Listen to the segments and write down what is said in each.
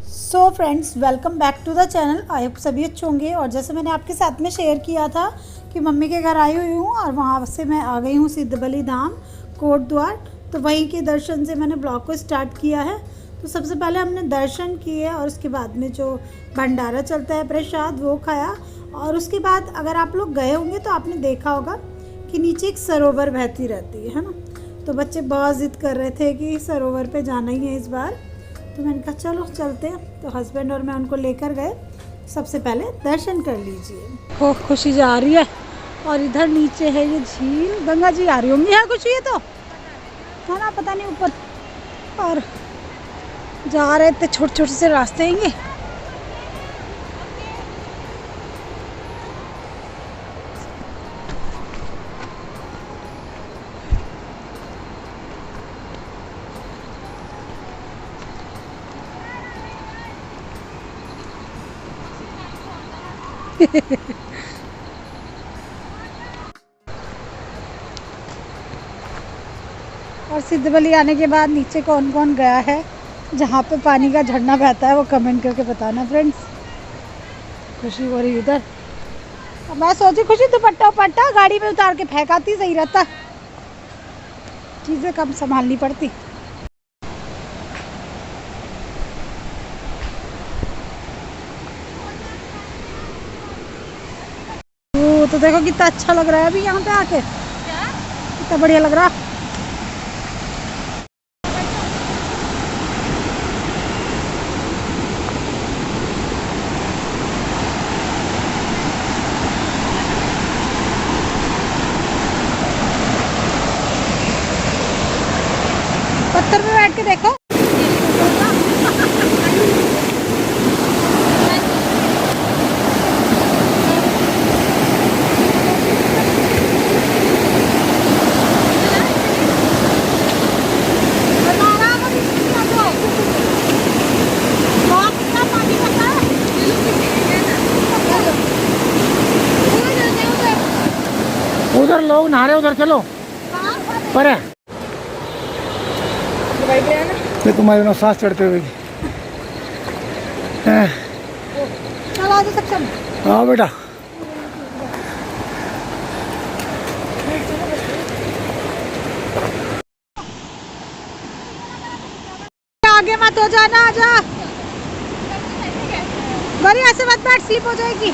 So friends, welcome back to the channel. I hope सभी अच्छे होंगे। और जैसे मैंने आपके साथ में शेयर किया था कि मम्मी के घर आई हुई हूँ और वहाँ से मैं आ गई हूँ सिद्धबली धाम कोट द्वार। तो वहीं के दर्शन से मैंने ब्लॉग को स्टार्ट किया है। तो सबसे पहले हमने दर्शन किए और उसके बाद में जो भंडारा चलता है प्रसाद वो खाया। और उसके बाद अगर आप लोग गए होंगे तो आपने देखा होगा कि नीचे एक सरोवर बहती रहती है ना। तो बच्चे बहुत ज़िद कर रहे थे कि सरोवर पे जाना ही है इस बार। तो मैंने कहा चलो चलते हैं। तो हस्बैंड और मैं उनको लेकर गए। सबसे पहले दर्शन कर लीजिए। हो खुशी जा रही है और इधर नीचे है ये झील, गंगा जी आ रही होंगी। है खुशी है तो है ना, पता नहीं ऊपर। और जा रहे थे, छोटे छोटे से रास्ते हैं ये। और सिद्धबली आने के बाद नीचे कौन कौन गया है, जहाँ पे पानी का झरना बहता है, वो कमेंट करके बताना फ्रेंड्स। खुशी हो रही उधर। मैं सोची खुशी दुपट्टा उपट्टा गाड़ी में उतार के फेंकाती, सही रहता, चीज़ें कम संभालनी पड़ती। तो देखो कितना अच्छा लग रहा है अभी यहाँ पे आके, कितना बढ़िया लग रहा है। पत्थर पे बैठ के देखो। उधर लोग नहा रहे, उधर चलो पर है। ये तुम्हारे ना सांस चढ़ते हुए। चलो तो सक्षम। हाँ बेटा, आगे मत हो जाना, आजा गौरी, ऐसे मत बैठ, स्लिप हो जाएगी।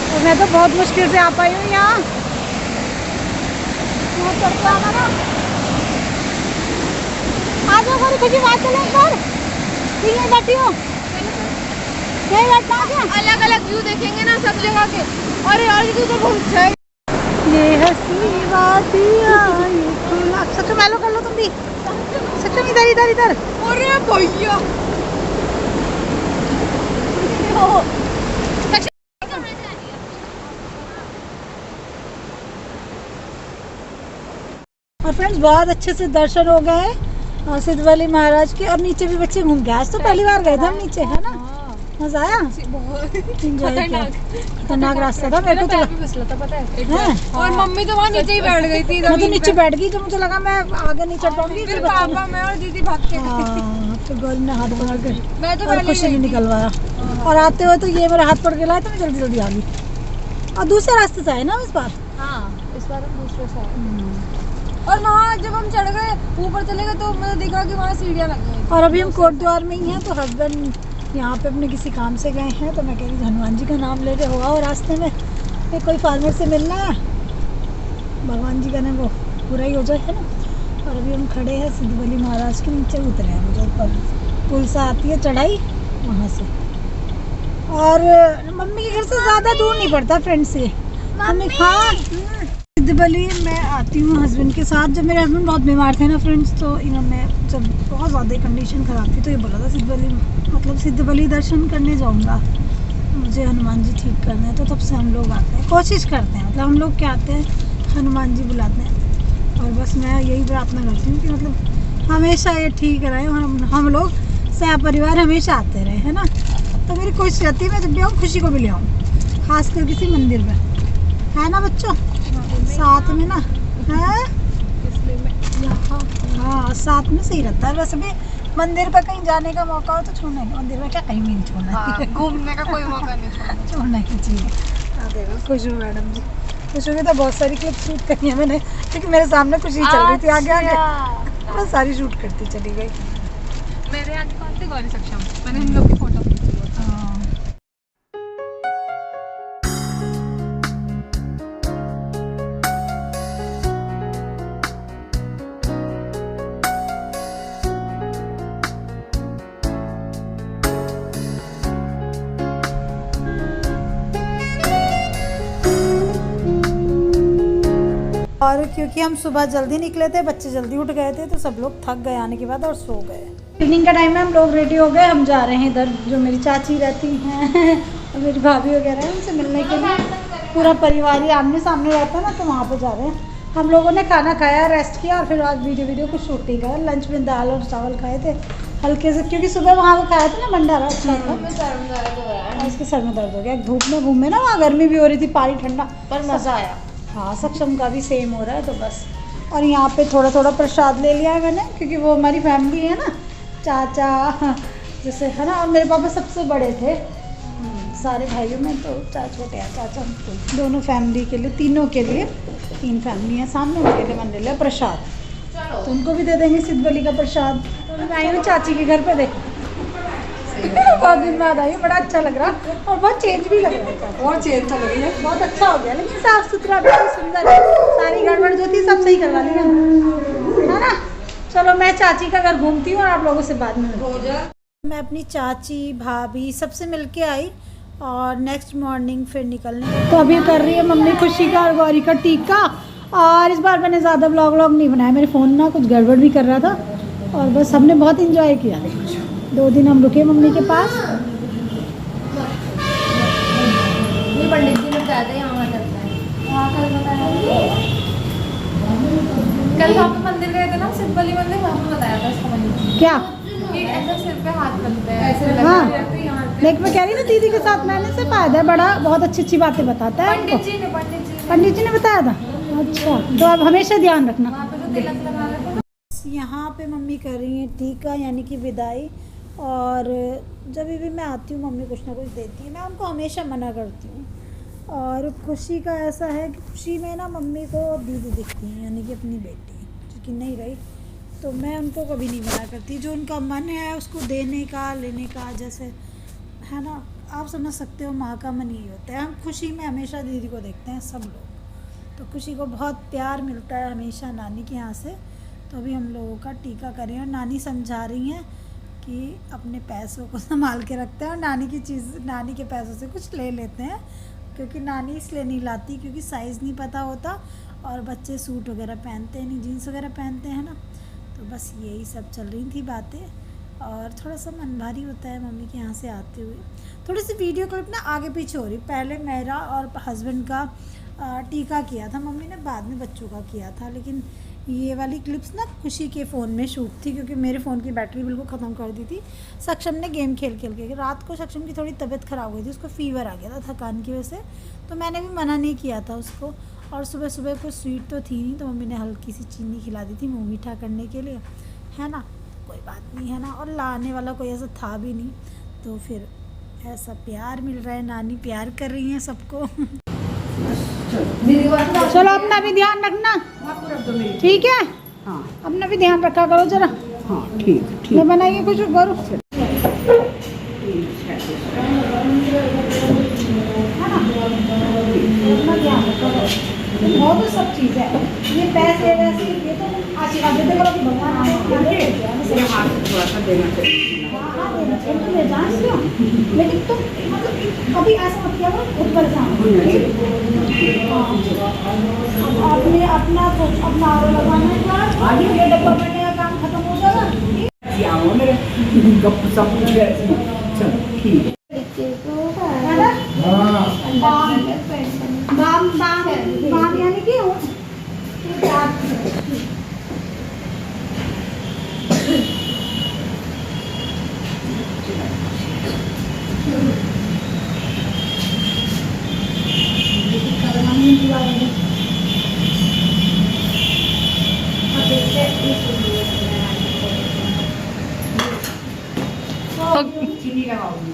तो मैं तो बहुत मुश्किल से आ पाई हूँ यहाँ। आ जाओ गौरी, खुशी बात चले एक बार। यहीं बैठी हूँ, यहीं बैठना क्या? अलग अलग व्यू देखेंगे ना सब जगह के। अरे यार ये तो बहुत अच्छा है। ये हंसी वादियाँ ये खुला। सक्षम हेलो कर लो तुम भी। सक्षम इधर इधर इधर। अरे भैया और फ्रेंड्स बहुत अच्छे से दर्शन हो गए और सिद्धबली महाराज के। और नीचे भी बच्चे घूम गए। आज तो पहली बार गए थे हम नीचे, है ना। मजा आया, खतरनाक रास्ता था। मेरे को तो पता है। और मम्मी तो वहाँ नीचे ही बैठ गई थी। मैं तो नीचे बैठ गई, तो मुझे लगा मैं आगे नहीं चढ़ पाऊंगी। फिर पापा मैं और दीदी भाग के तो गौरी ने हाथ पकड़ के मैं तो और खुशी ने निकलवाया। और आते हुए तो ये मेरा हाथ पकड़ के लाया, तो मैं जल्दी जल्दी आ गई। और दूसरे रास्ते से आए ना इस बार। हाँ इस बार हम दूसरे से आए। और वहाँ जब हम चढ़ गए ऊपर चले गए तो मुझे दिखा कि वहाँ सीढ़ियाँ लगी हैं। और अभी हम कोट द्वार में ही हैं। तो हस्बैंड यहाँ पे अपने किसी काम से गए हैं। तो मैं कह रही हनुमान जी का नाम ले रहे हुआ और रास्ते में ये कोई फार्मर से मिलना है, भगवान जी का नाम वो पूरा ही हो जाए, है ना। और अभी हम खड़े हैं सिद्धबली महाराज के नीचे, उतरे हैं मुझे ऊपर पुल सा आती है चढ़ाई वहाँ से। और मम्मी के घर से ज़्यादा दूर नहीं पड़ता फ्रेंड्स से। मम्मी हाँ सिद्धबली मैं आती हूँ हस्बैंड के साथ। जब मेरे हस्बैंड बहुत बीमार थे ना फ्रेंड्स, तो इन्होंने जब बहुत ज़्यादा कंडीशन ख़राब थी तो ये बोला था सिद्धबली दर्शन करने जाऊँगा, मुझे हनुमान जी ठीक करना है। तो तब से हम लोग आते हैं, कोशिश करते हैं। मतलब हम लोग क्या आते हैं, हनुमान जी बुलाते हैं। और बस मैं यही प्रार्थना करती हूँ कि मतलब हमेशा ये ठीक रहे, हम लोग सह परिवार हमेशा आते रहे, है ना। तो मेरी कोशिश रहती है मैं जब भी आऊँ खुशी को भी ले आऊँ, खासकर किसी मंदिर में, है ना बच्चों, साथ में ना है। यहाँ और साथ में सही रहता है। वैसे भी मंदिर पर कहीं जाने का मौका हो तो छोड़ना नहीं, मंदिर में क्या कहीं भी नहीं छोड़ना हाँ, घूमने का कोई मौका नहीं छोड़ना। छोड़ना की चीज़ है। हाँ देखो खुश हूँ मैडम जी, खुश होगी तो बहुत सारी क्लिप शूट करी है मैंने, क्योंकि मेरे सामने खुशी चल रही थी आगे आगे, मैं सारी शूट करती चली गई। मेरे आगे कौन थे गौरी सक्षम, मैंने इन लोग की फोटो खींची है। हाँ। और क्योंकि हम सुबह जल्दी निकले थे, बच्चे जल्दी उठ गए थे, तो सब लोग थक गए आने के बाद और सो गए। इवनिंग का टाइम में हम लोग रेडी हो गए, हम जा रहे हैं इधर जो मेरी चाची रहती हैं और मेरी भाभी वगैरह हैं, उनसे मिलने के लिए। पूरा परिवार ही आमने सामने रहता है ना, तो वहाँ पर जा रहे हैं। हम लोगों ने खाना खाया, रेस्ट किया और फिर आज वीडियो कुछ शूट नहीं करा। लंच में दाल और चावल खाए थे हल्के से, क्योंकि सुबह वहाँ वो खाया था ना भंडारा, अच्छा था। और इसके सर में दर्द हो गया, धूप में घूमे ना, वहाँ गर्मी भी हो रही थी, पानी ठंडा, पर मज़ा आया। हाँ सक्षम का भी सेम हो रहा है तो बस। और यहाँ पे थोड़ा थोड़ा प्रसाद ले लिया है मैंने, क्योंकि वो हमारी फैमिली है ना, चाचा जैसे है ना, और मेरे पापा सबसे बड़े थे सारे भाइयों में, तो छोटे हैं चाचा, दोनों फैमिली के लिए, तीनों के लिए, 3 फैमिली हैं सामने, उनके लिए मैंने ले लिया प्रसाद, तो उनको भी दे देंगे सिद्ध बलि का प्रसाद। मैं आई हूँ चाची के घर पे, देख बहुत दिन बाद आई हूँ, बड़ा अच्छा लग रहा और बहुत चेंज भी लग रहा है, बहुत चेंज तो लगी है, बहुत अच्छा हो गया, लेकिन साफ सुथरा भी सुंदर है, सारी गड़बड़ जो थी सब सही करवा ली है ना। चलो मैं चाची का घर घूमती हूँ और आप लोगों से बाद में मिलती हूँ। मैं अपनी चाची भाभी सबसे मिलके आई और नेक्स्ट मॉर्निंग फिर निकलने, तो अभी कर रही है मम्मी खुशी का और गौरी का टीका। और इस बार मैंने ज़्यादा व्लॉग नहीं बनाया, मेरे फ़ोन ना कुछ गड़बड़ भी कर रहा था, और बस हमने बहुत इंजॉय किया। 2 दिन हम रुके मम्मी के पास। ये पंडित जी ने बताया था यहाँ करता है, वहाँ कल बताया, कल वहाँ पे मंदिर गए थे ना, सिद्ध बलि मंदिर, वहाँ पे बताया था इसका मंदिर क्या कि ऐसा सिर पे हाथ रखते हैं, ऐसे हाँ। लगते हैं यहाँ पे। देख मैं कह रही ना, दीदी के साथ मैंने से फायदा है बड़ा, बहुत अच्छी बातें बताता है पंडित हमको। जी ने पंडित जी ने बताया था, अच्छा, तो अब हमेशा ध्यान रखना। वहाँ पे जो तिलक लगा रहे थे ना, यहाँ पे मम्मी कर रही हैं टीका यानी कि विदाई। और जब भी मैं आती हूँ मम्मी कुछ ना कुछ देती है, मैं उनको हमेशा मना करती हूँ। और खुशी का ऐसा है कि खुशी में ना मम्मी को दीदी दिखती है, यानी कि अपनी बेटी, क्योंकि नहीं रही, तो मैं उनको कभी नहीं मना करती। जो उनका मन है उसको देने का, लेने का, जैसे है ना, आप समझ सकते हो, माँ का मन यही होता है। हम खुशी में हमेशा दीदी को देखते हैं सब लोग, तो खुशी को बहुत प्यार मिलता है हमेशा नानी के यहाँ से। तो अभी हम लोगों का टीका करें, और नानी समझा रही हैं कि अपने पैसों को संभाल के रखते हैं और नानी की चीज़, नानी के पैसों से कुछ ले लेते हैं, क्योंकि नानी इसलिए नहीं लाती क्योंकि साइज़ नहीं पता होता, और बच्चे सूट वगैरह पहनते नहीं, जीन्स वगैरह पहनते हैं ना, तो बस यही सब चल रही थी बातें। और थोड़ा सा मन भारी होता है मम्मी के यहाँ से आते हुए। थोड़ी सी वीडियो क्लिप ना आगे पीछे हो रही, पहले मेरा और हस्बैंड का टीका किया था मम्मी ने, बाद में बच्चों का किया था, लेकिन ये वाली क्लिप्स ना खुशी के फ़ोन में शूट थी, क्योंकि मेरे फ़ोन की बैटरी बिल्कुल ख़त्म कर दी थी। सक्षम ने गेम खेल के रात को सक्षम की थोड़ी तबीयत ख़राब हुई थी, उसको फीवर आ गया था थकान की वजह से, तो मैंने भी मना नहीं किया था उसको। और सुबह सुबह कुछ स्वीट तो थी नहीं, तो मम्मी ने हल्की सी चीनी खिला दी थी मुँह मीठा करने के लिए, है ना, कोई बात नहीं है ना, और लाने वाला कोई ऐसा था भी नहीं, तो फिर ऐसा प्यार मिल रहा है, नानी प्यार कर रही हैं सबको। चलो अपना भी ध्यान रखना, ठीक है, हाँ अपना भी ध्यान रखा करो जरा। हाँ ठीक मैं बनाइए कुछ करो, अपना ध्यान रखा करो, बहुत तो सब चीज़ है, ये पैसे वैसे ये तो आशीर्वाद देते करो कि भगवान हाथ थोड़ा सा देना चाहिए। ले जान क्यों, लेकिन तुम मतलब अभी ऐसा मत किया खुद परेशान आपने अपना आरो लगाना है, ये डब्बा बनने का काम खत्म हो जाएगा। मेरे गप सब कुछ चल ठीक है ना, बाम यानी कि लगाओगी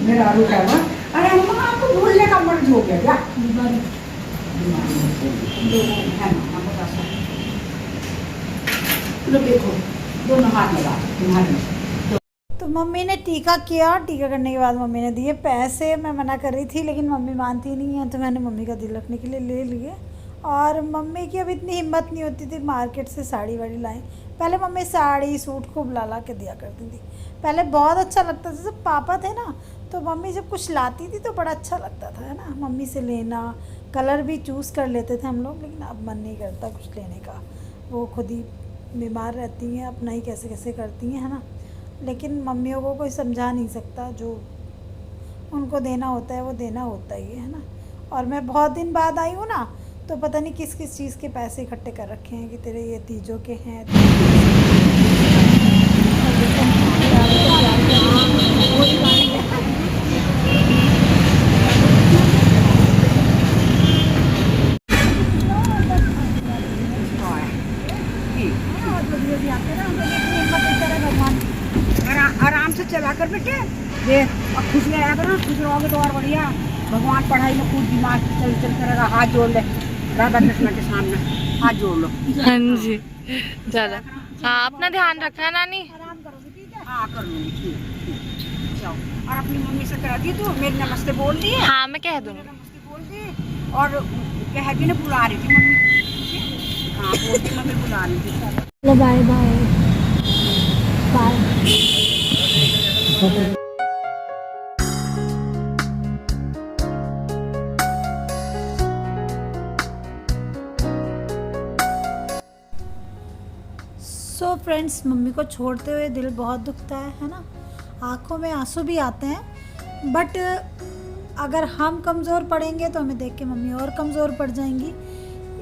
मेरा आलू का हुआ। अरे अम्मा आपको भूलने का मर्ज हो गया क्या? बीमारी है ना, बता सकते। लो देखो दोनों हाथ लगा तुम्हारे। तो मम्मी ने टीका किया। टीका करने के बाद मम्मी ने दिए पैसे। मैं मना कर रही थी लेकिन मम्मी मानती नहीं है, तो मैंने मम्मी का दिल रखने के लिए ले लिए। और मम्मी की अब इतनी हिम्मत नहीं होती थी मार्केट से साड़ी वाड़ी लाएं। पहले मम्मी साड़ी सूट खूब ला ला के दिया करती थी। पहले बहुत अच्छा लगता था, जब पापा थे ना तो मम्मी जब कुछ लाती थी तो बड़ा अच्छा लगता था, है ना, मम्मी से लेना। कलर भी चूज़ कर लेते थे हम लोग, लेकिन अब मन नहीं करता कुछ लेने का। वो खुद ही बीमार रहती हैं, अपना ही कैसे कैसे करती हैं, है ना। लेकिन मम्मियों को कोई समझा नहीं सकता, जो उनको देना होता है वो देना होता ही है ना। और मैं बहुत दिन बाद आई हूँ ना, तो पता नहीं किस किस चीज़ के पैसे इकट्ठे कर रखे हैं कि तेरे ये तीजों के हैं। आराम से चला कर बेटे, देख अब खुश रहेगा ना, खुश रहोगे तो और बढ़िया। भगवान पढ़ाई में खूब दिमाग चल करेगा। हाथ जोड़ ले राधा कृष्ण के सामने, हाथ जोड़ लो। हाँ जी ज़्यादा। हाँ अपना ध्यान रखना नानी। आराम करोगे, ठीक है। हाँ कर लूँगी, ठीक जाओ। और अपनी मम्मी से कह दी तू मेरी नमस्ते बोल दी है? हाँ मैं कह दूँगी। नमस्ते बोल दी। और कह दी ना बुला रही थी मम्मी। हाँ बोल दी मम्मी बुला रही थी। चलो bye bye bye. So friends, mummy को छोड़ते हुए दिल बहुत दुखता है ना। आंखों में आंसू भी आते हैं, बट अगर हम कमज़ोर पड़ेंगे तो हमें देख के मम्मी और कमज़ोर पड़ जाएंगी।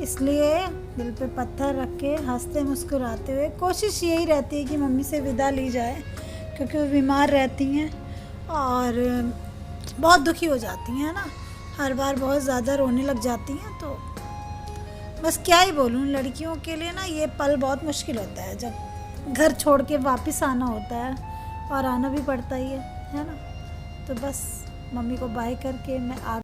इसलिए दिल पे पत्थर रख के हंसते मुस्कुराते हुए कोशिश यही रहती है कि मम्मी से विदा ली जाए, क्योंकि वो बीमार रहती हैं और बहुत दुखी हो जाती हैं ना। हर बार बहुत ज़्यादा रोने लग जाती हैं। तो बस क्या ही बोलूँ, लड़कियों के लिए ना ये पल बहुत मुश्किल होता है, जब घर छोड़ के वापस आना होता है, और आना भी पड़ता ही है ना। तो बस मम्मी को बाय करके मैं आ